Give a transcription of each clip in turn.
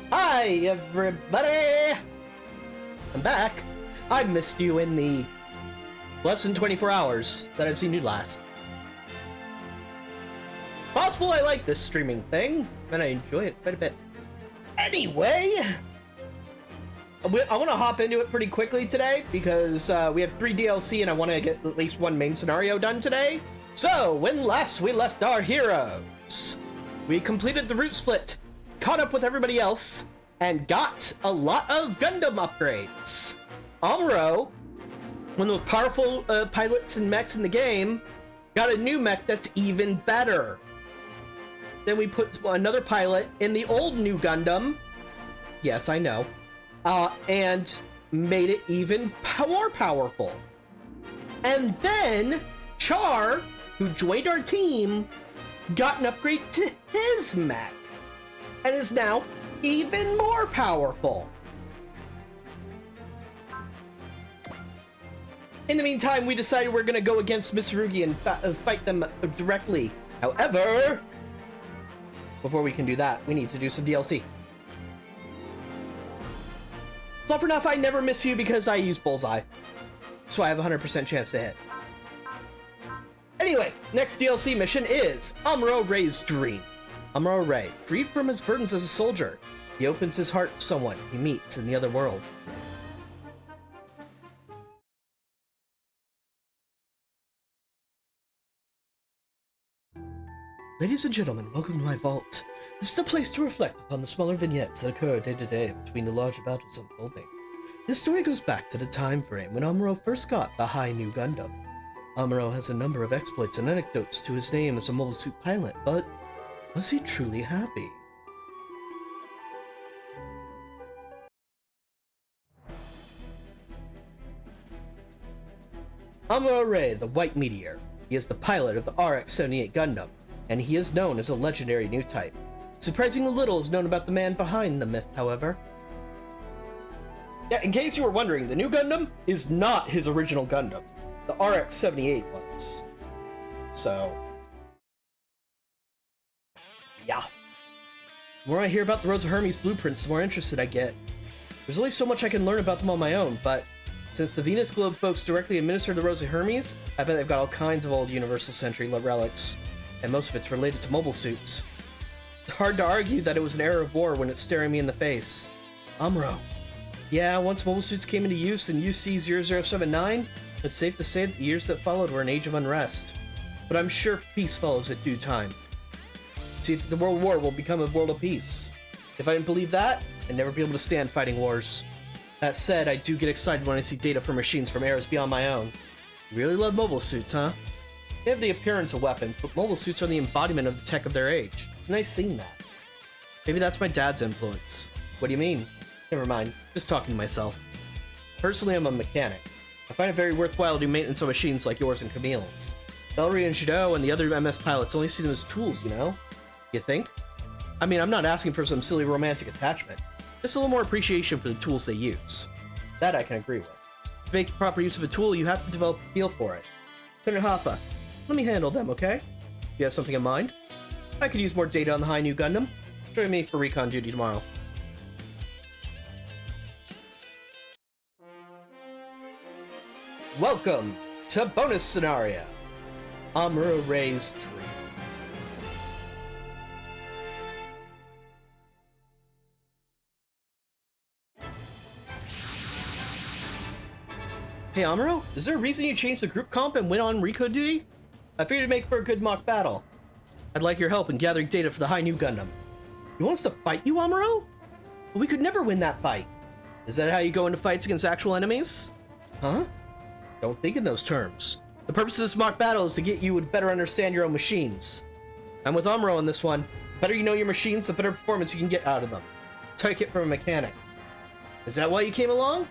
Hi, everybody! I'm back. I missed you in the less than 24 hours that I've seen you last. Possible I like this streaming thing, and I enjoy it quite a bit. Anyway, I want to hop into it pretty quickly today because we have 3 DLC and I want to get at least 1 main scenario done today. So, when last we left our heroes, we completed the route split, caught up with everybody else, and got a lot of Gundam upgrades. Amuro, one of the most powerful pilots and mechs in the game, got a new mech that's even better. Then we put another pilot in the old new Gundam. Yes, I know. And made it even more powerful. And then Char, who joined our team, got an upgrade to his mech and is now even more powerful. In the meantime, we decided we're gonna go against Mitsurugi and fight them directly. However, before we can do that, we need to do some DLC. Fluff enough, I never miss you because I use Bullseye. So I have a 100% chance to hit. Anyway, next DLC mission is Amuro Ray's Dream. Amuro Ray, freed from his burdens as a soldier, he opens his heart to someone he meets in the other world. Ladies and gentlemen, welcome to my vault. This is a place to reflect upon the smaller vignettes that occur day to day between the larger battles unfolding. This story goes back to the time frame when Amuro first got the High New Gundam. Amuro has a number of exploits and anecdotes to his name as a mobile suit pilot, but was he truly happy? Amuro Ray, the White Meteor. He is the pilot of the RX-78 Gundam, and he is known as a legendary new type. Surprisingly little is known about the man behind the myth, however. Yeah, in case you were wondering, the new Gundam is not his original Gundam. The RX-78 was. So, yeah. The more I hear about the Rosa Hermes blueprints, the more interested I get. There's only so much I can learn about them on my own, but since the Venus Globe folks directly administer the Rosa Hermes, I bet they've got all kinds of old Universal Century relics, and most of it's related to mobile suits. It's hard to argue that it was an era of war when it's staring me in the face. Amuro. Yeah, once mobile suits came into use in UC-0079, it's safe to say that the years that followed were an age of unrest. But I'm sure peace follows at due time. See, the World War will become a world of peace. If I didn't believe that, I'd never be able to stand fighting wars. That said, I do get excited when I see data from machines from eras beyond my own. You really love mobile suits, huh? They have the appearance of weapons, but mobile suits are the embodiment of the tech of their age. It's nice seeing that. Maybe that's my dad's influence. What do you mean? Never mind, just talking to myself. Personally, I'm a mechanic. I find it very worthwhile to do maintenance on machines like yours and Camille's. Valerie and Jidot and the other MS pilots only see them as tools, you know? You think? I mean, I'm not asking for some silly romantic attachment. Just a little more appreciation for the tools they use. That I can agree with. To make proper use of a tool, you have to develop a feel for it. Lieutenant Hoppa, let me handle them, okay? You have something in mind? I could use more data on the High New Gundam. Join me for recon duty tomorrow. Welcome to bonus scenario, Amuro Ray's Dream. Hey Amuro, is there a reason you changed the group comp and went on recon duty? I figured it'd make for a good mock battle. I'd like your help in gathering data for the High New Gundam. You want us to fight you, Amuro? But we could never win that fight. Is that how you go into fights against actual enemies? Huh? Don't think in those terms. The purpose of this mock battle is to get you to better understand your own machines. I'm with Amuro on this one. The better you know your machines, the better performance you can get out of them. Take it from a mechanic. Is that why you came along?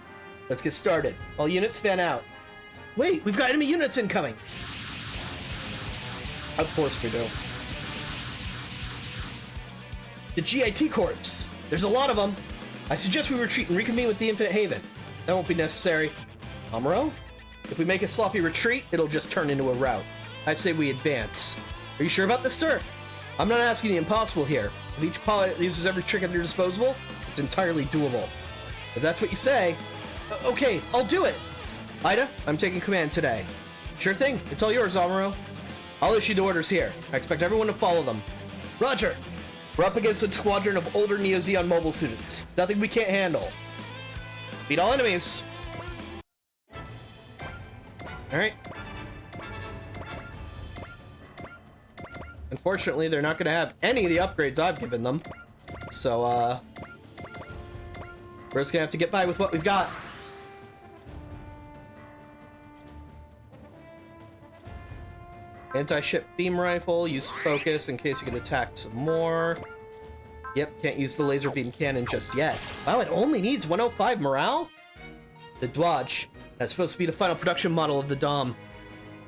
Let's get started. All units fan out. Wait, we've got enemy units incoming! Of course we do. The GIT Corps. There's a lot of them. I suggest we retreat and reconvene with the Infinite Haven. That won't be necessary. Amuro? If we make a sloppy retreat, it'll just turn into a rout. I say we advance. Are you sure about this, sir? I'm not asking the impossible here. If each pilot uses every trick at their disposal, it's entirely doable. If that's what you say, okay, I'll do it. Ida, I'm taking command today. Sure thing. It's all yours, Amuro. I'll issue the orders here. I expect everyone to follow them. Roger. We're up against a squadron of older Neo Zeon mobile students. Nothing we can't handle. Beat all enemies. Alright. Unfortunately, they're not going to have any of the upgrades I've given them. So, we're just going to have to get by with what we've got. Anti-ship beam rifle, use focus in case you get attacked some more. Yep, can't use the laser beam cannon just yet. Wow, it only needs 105 morale? The Dodge. That's supposed to be the final production model of the Dom.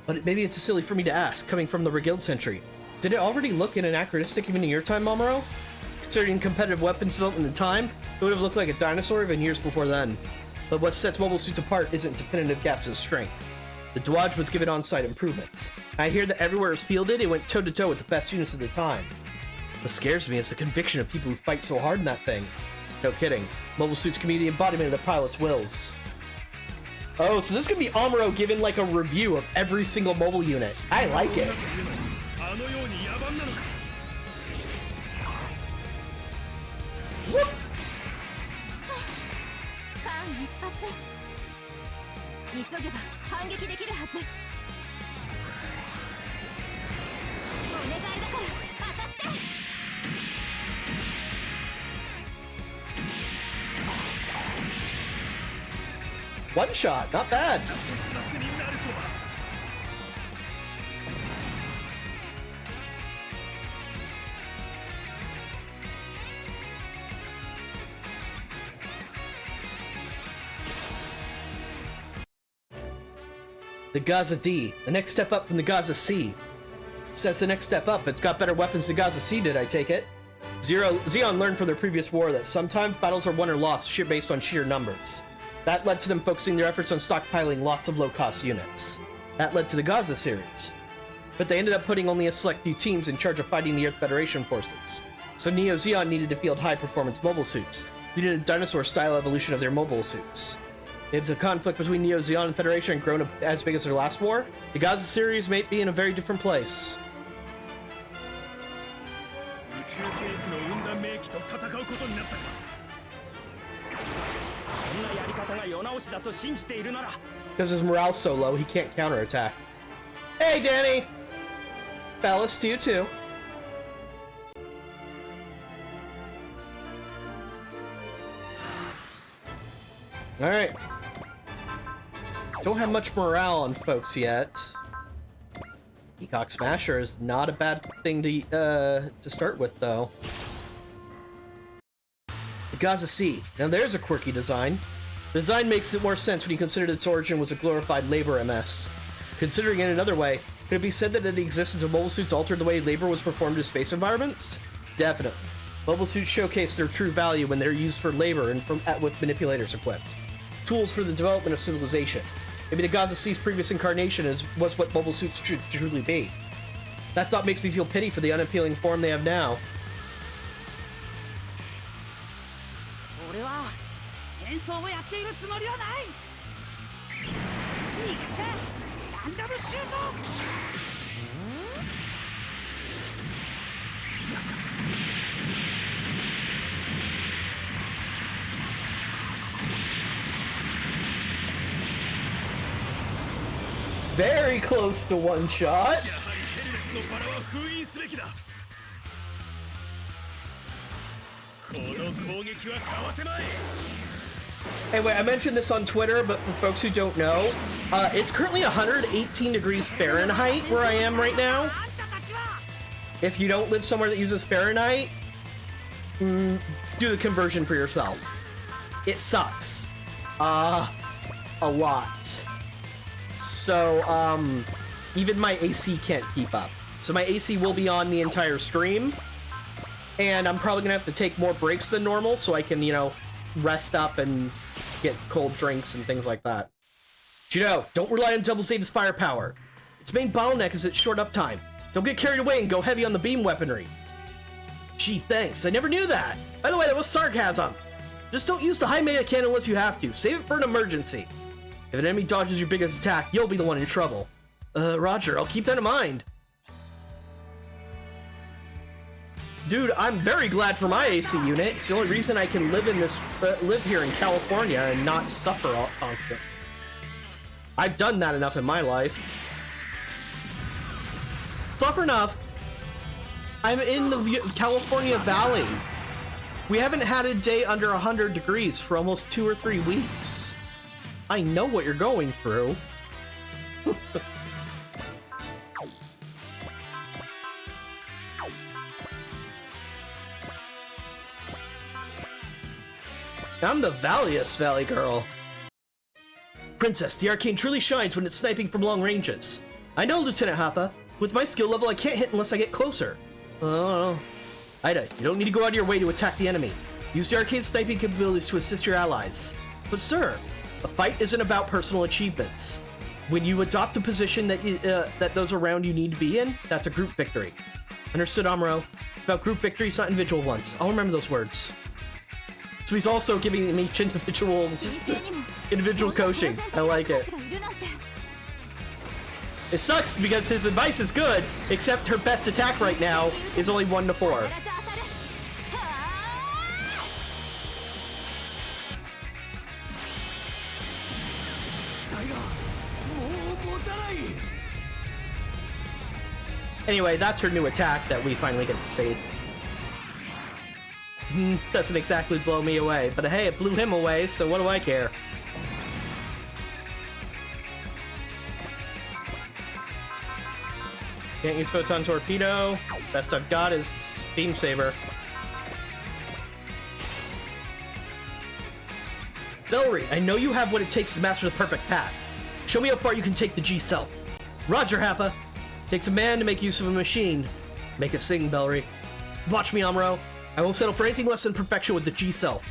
But maybe it's silly for me to ask, coming from the Reguild Century. Did it already look anachronistic even in your time, Amuro? Considering competitive weapons development in the time, it would have looked like a dinosaur even years before then. But what sets mobile suits apart isn't definitive gaps in strength. The Dodge was given on-site improvements. I hear that everywhere it was fielded, it went toe-to-toe with the best units of the time. What scares me is the conviction of people who fight so hard in that thing. No kidding. Mobile suits can be the embodiment of the pilot's wills. Oh, so this could be Amuro giving like a review of every single mobile unit. I like it. Whoop. One shot, not bad. The Gaza D, the next step up from the Gaza C. Says the next step up, it's got better weapons than Gaza C did, I take it. Zeon learned from their previous war that sometimes battles are won or lost based on sheer numbers. That led to them focusing their efforts on stockpiling lots of low-cost units. That led to the Gaza series. But they ended up putting only a select few teams in charge of fighting the Earth Federation forces. So Neo Zeon needed to field high-performance mobile suits, needed a dinosaur-style evolution of their mobile suits. If the conflict between Neo Zeon and Federation had grown as big as their last war, the Gaza series may be in a very different place. Because his morale's so low, he can't counterattack. Hey, Danny! Phallus to you, too. Alright. Don't have much morale on folks yet. Peacock Smasher is not a bad thing to start with, though. The Gaza C. Now there's a quirky design. The design makes it more sense when you consider that its origin was a glorified labor MS. Considering it another way, could it be said that the existence of mobile suits altered the way labor was performed in space environments? Definitely. Mobile suits showcase their true value when they're used for labor and with manipulators equipped. Tools for the development of civilization. Maybe the Gaza C's previous incarnation was what mobile suits should truly be. That thought makes me feel pity for the unappealing form they have now. Very close to one shot. Anyway, I mentioned this on Twitter, but for folks who don't know, it's currently 118 degrees Fahrenheit where I am right now. If you don't live somewhere that uses Fahrenheit, do the conversion for yourself. It sucks. A lot. So, even my AC can't keep up. So my AC will be on the entire stream, and I'm probably gonna have to take more breaks than normal so I can, you know, rest up and get cold drinks and things like that. But, you know, don't rely on Double Save's firepower. Its main bottleneck is its short uptime. Don't get carried away and go heavy on the beam weaponry. Gee, thanks. I never knew that. By the way, that was sarcasm. Just don't use the high mega cannon unless you have to. Save it for an emergency. If an enemy dodges your biggest attack, you'll be the one in trouble. Roger, I'll keep that in mind. Dude, I'm very glad for my AC unit. It's the only reason I can live here in California and not suffer all constant. I've done that enough in my life. Tough enough. I'm in the California Valley. We haven't had a day under 100 degrees for almost 2 or 3 weeks. I know what you're going through. I'm the Valleyest Valley girl. Princess, the arcane truly shines when it's sniping from long ranges. I know, Lieutenant Happa. With my skill level, I can't hit unless I get closer. Oh. Ida, you don't need to go out of your way to attack the enemy. Use the arcane sniping capabilities to assist your allies. But sir, a fight isn't about personal achievements. When you adopt a position that those around you need to be in, that's a group victory. Understood, Amuro? It's about group victories, not individual ones. I'll remember those words. So he's also giving me each individual coaching. I like it. It sucks because his advice is good, except her best attack right now is only 1 to 4. Anyway, that's her new attack that we finally get to see. Doesn't exactly blow me away, but hey, it blew him away, so what do I care? Can't use Photon Torpedo. Best I've got is Beam Saber. Valerie, I know you have what it takes to master the perfect path. Show me how far you can take the G-Self. Roger, Happa. Takes a man to make use of a machine. Make it sing, Valerie. Watch me, Amuro. I won't settle for anything less than perfection with the G-Self.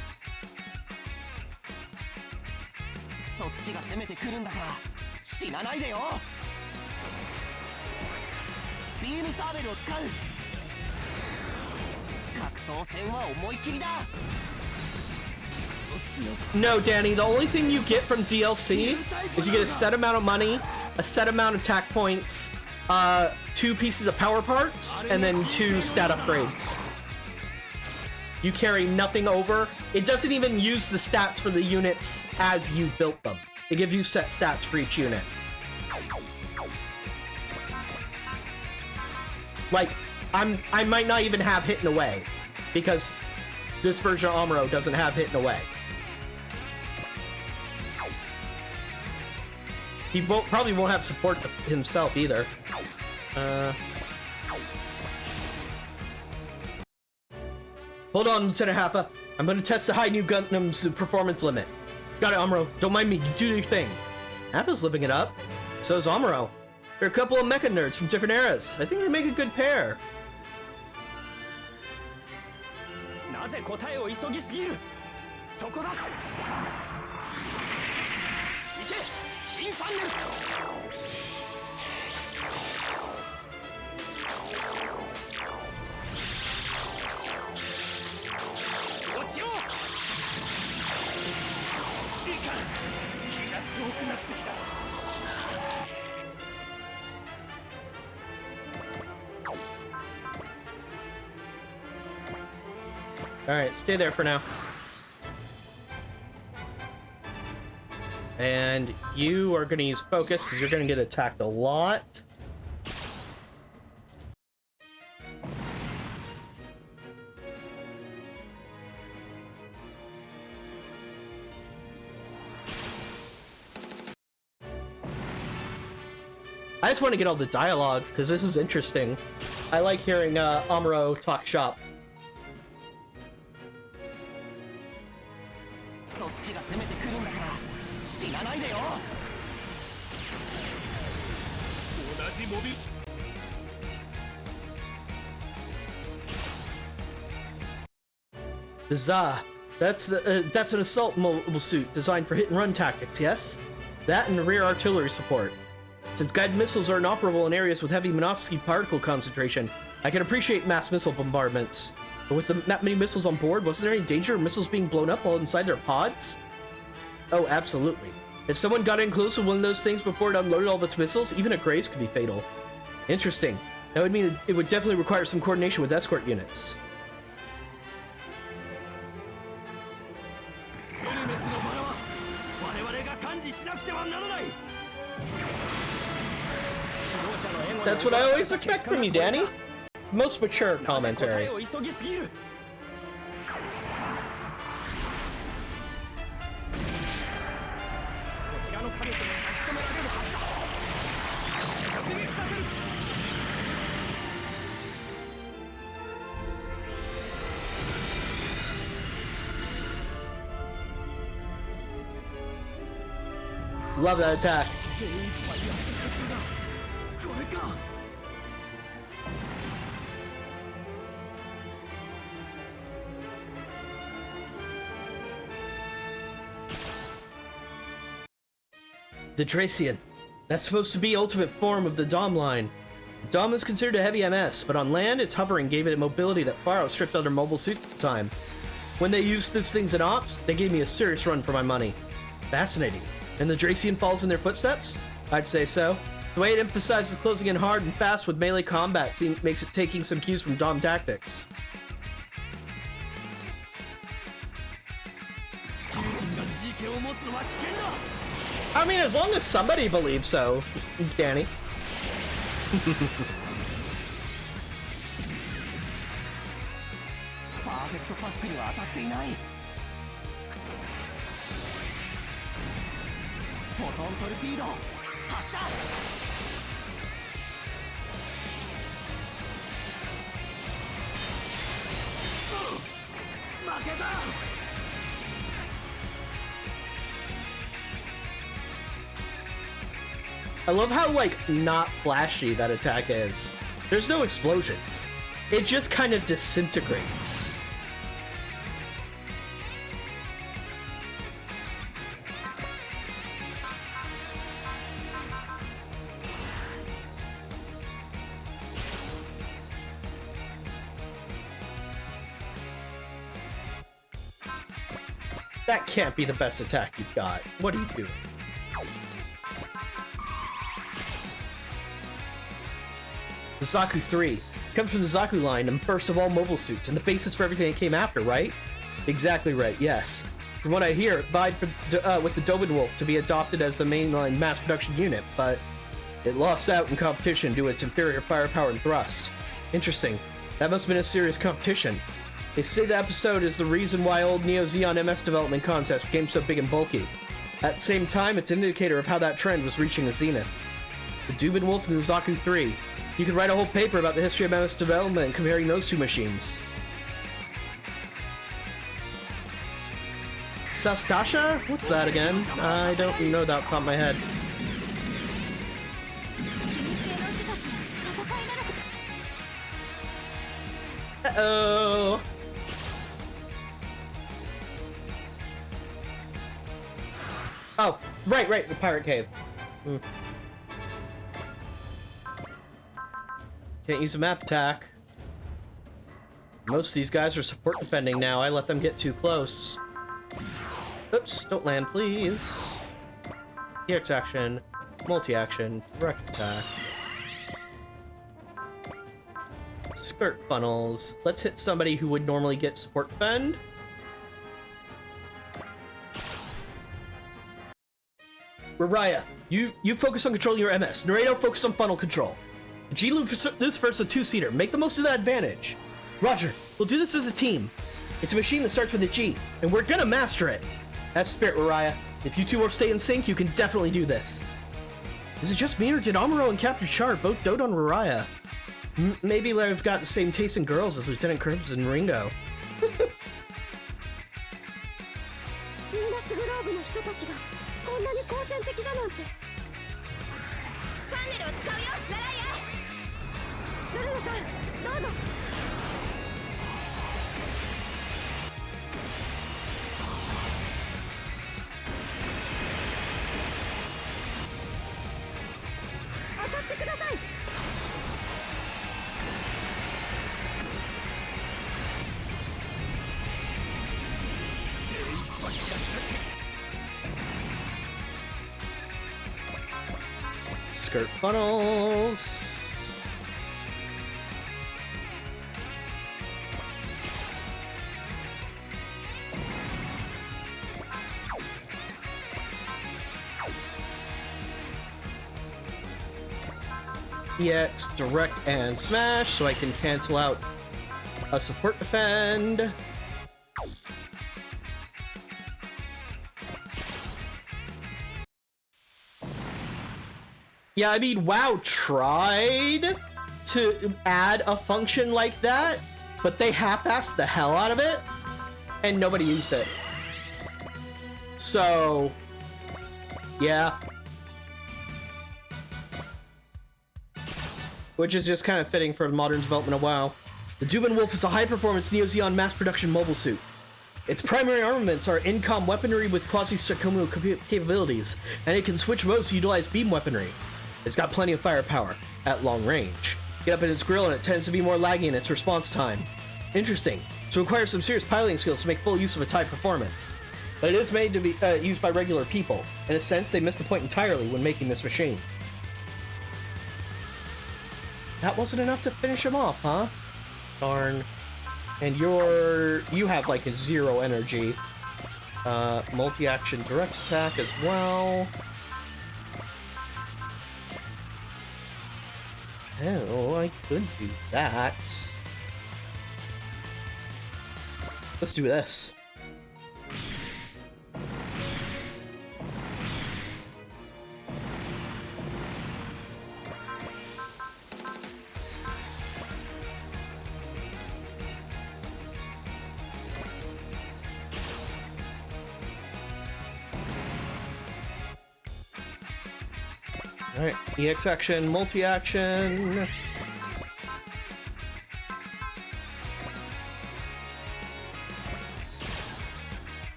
No, Danny, the only thing you get from DLC is you get a set amount of money, a set amount of attack points, 2 pieces of power parts, and then 2 stat upgrades. You carry nothing over. It doesn't even use the stats for the units as you built them. It gives you set stats for each unit. Like, I might not even have Hitting Away, because this version of Amuro doesn't have Hitting Away. He probably won't have support himself either. Hold on, Lieutenant Happa. I'm gonna test the high new Gundam's performance limit. Got it, Amuro. Don't mind me. You do your thing. Happa's living it up. So is Amuro. They're a couple of mecha nerds from different eras. I think they make a good pair. Alright, stay there for now. And you are going to use focus because you're going to get attacked a lot. I just want to get all the dialogue because this is interesting. I like hearing Amuro talk shop. The Za. That's an assault mobile suit designed for hit and run tactics, yes? That and rear artillery support. Since guided missiles are inoperable in areas with heavy Minovsky particle concentration, I can appreciate mass missile bombardments. But with that many missiles on board, wasn't there any danger of missiles being blown up while inside their pods? Oh, absolutely. If someone got in close with one of those things before it unloaded all of its missiles, even a graze could be fatal. Interesting. That would mean it would definitely require some coordination with escort units. That's what I always expect from you, Danny. Most mature commentary. Love that attack. The Dracian. That's supposed to be ultimate form of the Dom line. The Dom is considered a heavy MS, but on land, its hovering gave it a mobility that far outstripped other mobile suits at the time. When they used these things in ops, they gave me a serious run for my money. Fascinating. And the Dracian follows in their footsteps? I'd say so. The way it emphasizes closing in hard and fast with melee combat makes it taking some cues from Dom tactics. I mean, as long as somebody believes so, Danny. I love how, like, not flashy that attack is. There's no explosions. It just kind of disintegrates. That can't be the best attack you've got. What are you doing? The Zaku 3 comes from the Zaku line and first of all mobile suits, and the basis for everything that came after, right? Exactly right, yes. From what I hear, it vied for, with the Dobenwolf to be adopted as the mainline mass production unit, but it lost out in competition due to its inferior firepower and thrust. Interesting. That must have been a serious competition. They say the episode is the reason why old Neo Zeon MS development concepts became so big and bulky. At the same time, it's an indicator of how that trend was reaching a zenith. The Dobenwolf and the Zaku 3. You could write a whole paper about the history of MS development comparing those two machines. Sastasha? What's that again? I don't know that off the top of my head. Uh-oh. Oh, right, the pirate cave. Can't use a map attack. Most of these guys are support defending now. I let them get too close. Oops, don't land, please. EX action, multi-action, direct attack. Skirt funnels. Let's hit somebody who would normally get support defend. Rariah, you focus on controlling your MS. Naruto, focus on funnel control. G lose first a two-seater. Make the most of that advantage. Roger, we'll do this as a team. It's a machine that starts with a G, and we're gonna master it. That's spirit, Rariah. If you two will stay in sync, you can definitely do this. Is it just me, or did Amuro and Captain Char both dote on Rariah? Maybe I've got the same taste in girls as Lieutenant Cribbs and Ringo. skirt funnels. EX, direct, and smash, so I can cancel out a support defend. Yeah, I mean, WoW tried to add a function like that, but they half-assed the hell out of it, and nobody used it. So, yeah. Which is just kind of fitting for the modern development of WoW. The Dubin Wolf is a high-performance Neo-Zeon mass-production mobile suit. Its primary armaments are in-com weaponry with quasi-Strakomu capabilities, and it can switch modes to utilize beam weaponry. It's got plenty of firepower at long range. Get up in its grill and it tends to be more laggy in its response time. Interesting. So it requires some serious piloting skills to make full use of its high performance. But it is made to be used by regular people. In a sense, they missed the point entirely when making this machine. That wasn't enough to finish him off, huh? Darn. And you have like a 0 energy. Multi-action direct attack as well. Oh, I could do that. Let's do this. Alright, EX action, multi-action.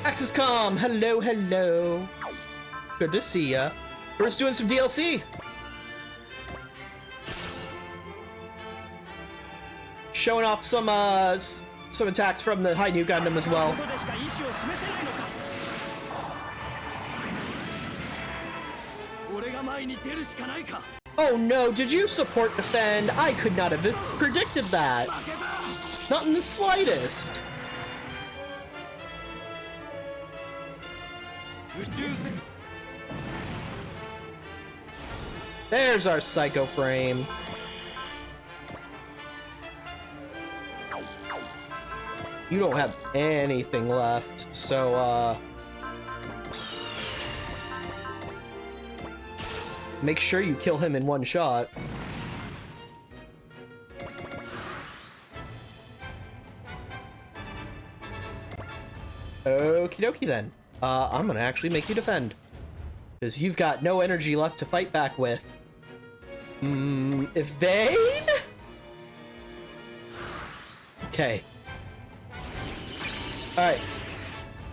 Axis Com, hello, hello. Good to see ya. We're just doing some DLC. Showing off some attacks from the High New Gundam as well. Oh no, did you support defend? I could not have predicted that. Not in the slightest. There's our Psycho Frame. You don't have anything left, so, make sure you kill him in one shot. Okie dokie then. I'm gonna actually make you defend. Because you've got no energy left to fight back with. Evade? Okay. Alright.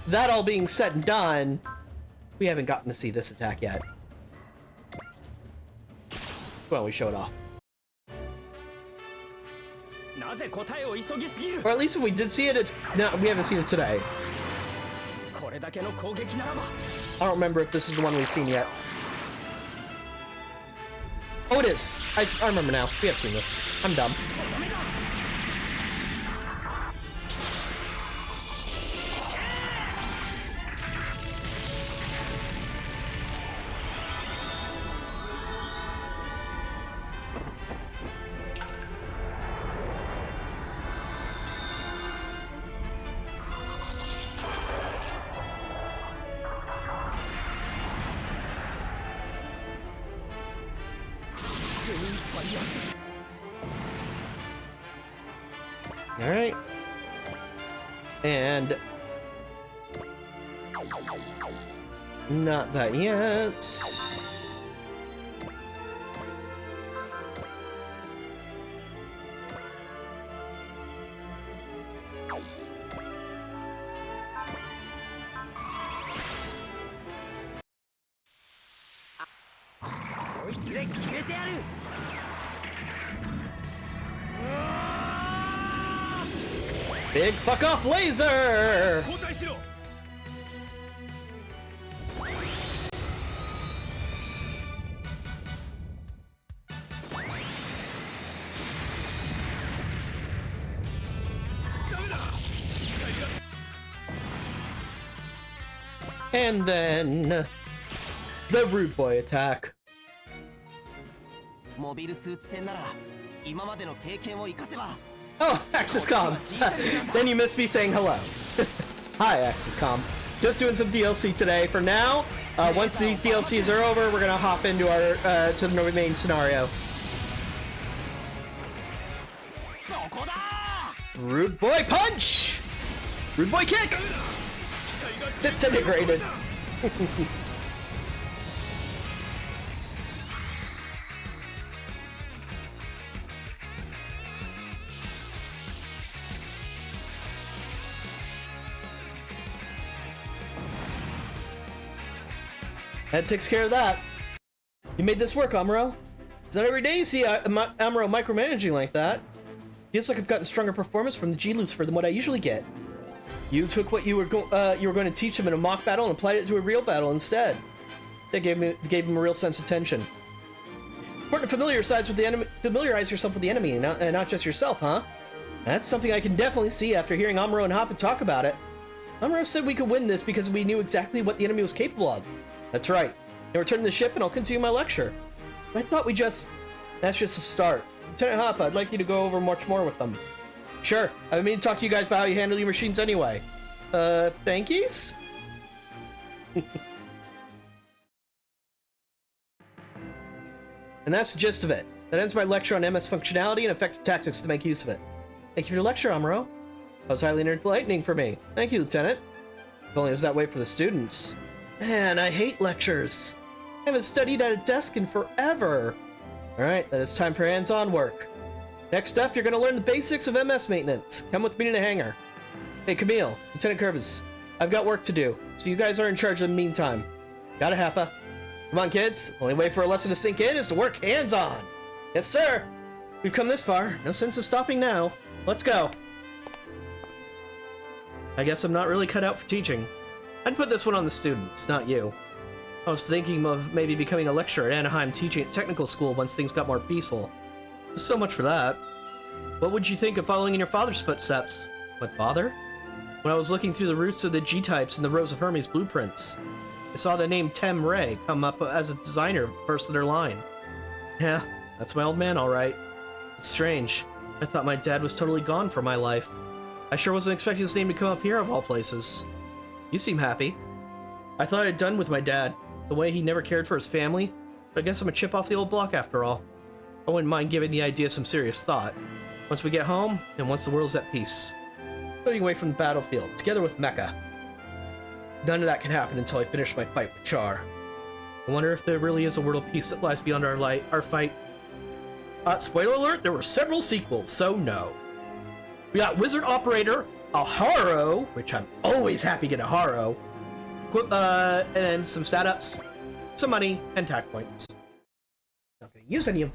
That all being said and done, we haven't gotten to see this attack yet. Why don't we show it off? Or at least if we did see it, no, we haven't seen it today. I don't remember if this is the one we've seen yet. Oh, it is! I remember now. We have seen this. I'm dumb. Alright. And... not that yet. Big fuck off laser! And then the Rude Boy attack. Oh, Axis Com. Then you missed me saying hello. Hi, Axis Com. Just doing some DLC today. For now, once these DLCs are over, we're gonna hop into our to the main scenario. Rude Boy punch. Rude Boy kick. Disintegrated. That takes care of that. You made this work, Amuro. It's not every day you see Amuro micromanaging like that. Feels like I've gotten stronger performance from the G-Lucifer than what I usually get. You took what you were going to teach him in a mock battle and applied it to a real battle instead. That gave him a real sense of tension. Important to familiarize yourself with the enemy, and not just yourself, huh? That's something I can definitely see after hearing Amuro and Hoppa talk about it. Amuro said we could win this because we knew exactly what the enemy was capable of. That's right. Now return to the ship and I'll continue my lecture. I thought that's just a start. Lieutenant Hoppa, I'd like you to go over much more with them. Sure. I've been meaning to talk to you guys about how you handle your machines anyway. Thank yous? And that's the gist of it. That ends my lecture on MS functionality and effective tactics to make use of it. Thank you for your lecture, Amuro. That was highly enlightening for me. Thank you, Lieutenant. If only it was that way for the students. Man, I hate lectures. I haven't studied at a desk in forever. Alright, then it's time for hands-on work. Next up, you're going to learn the basics of MS maintenance. Come with me to the hangar. Hey, Camille, Lieutenant Kerbis, I've got work to do, so you guys are in charge in the meantime. Got it, Happa? Come on, kids. Only way for a lesson to sink in is to work hands-on. Yes, sir. We've come this far. No sense of stopping now. Let's go. I guess I'm not really cut out for teaching. I'd put this one on the students, not you. I was thinking of maybe becoming a lecturer at Anaheim teaching at technical school once things got more peaceful. So much for that. What would you think of following in your father's footsteps? My father? When I was looking through the roots of the G-types in the Rose of Hermes blueprints, I saw the name Tem Ray come up as a designer first of their line. Yeah, that's my old man, all right. It's strange. I thought my dad was totally gone from my life. I sure wasn't expecting his name to come up here of all places. You seem happy. I thought I'd done with my dad, the way he never cared for his family, but I guess I'm a chip off the old block after all. I wouldn't mind giving the idea some serious thought. Once we get home, and once the world's at peace. Putting away from the battlefield, together with Mecha. None of that can happen until I finish my fight with Char. I wonder if there really is a world of peace that lies beyond our fight. Spoiler alert, there were several sequels, so no. We got Wizard Operator, a Haro, which I'm always happy to get a Haro, and some stat ups, some money, and tack points. Not gonna use any of them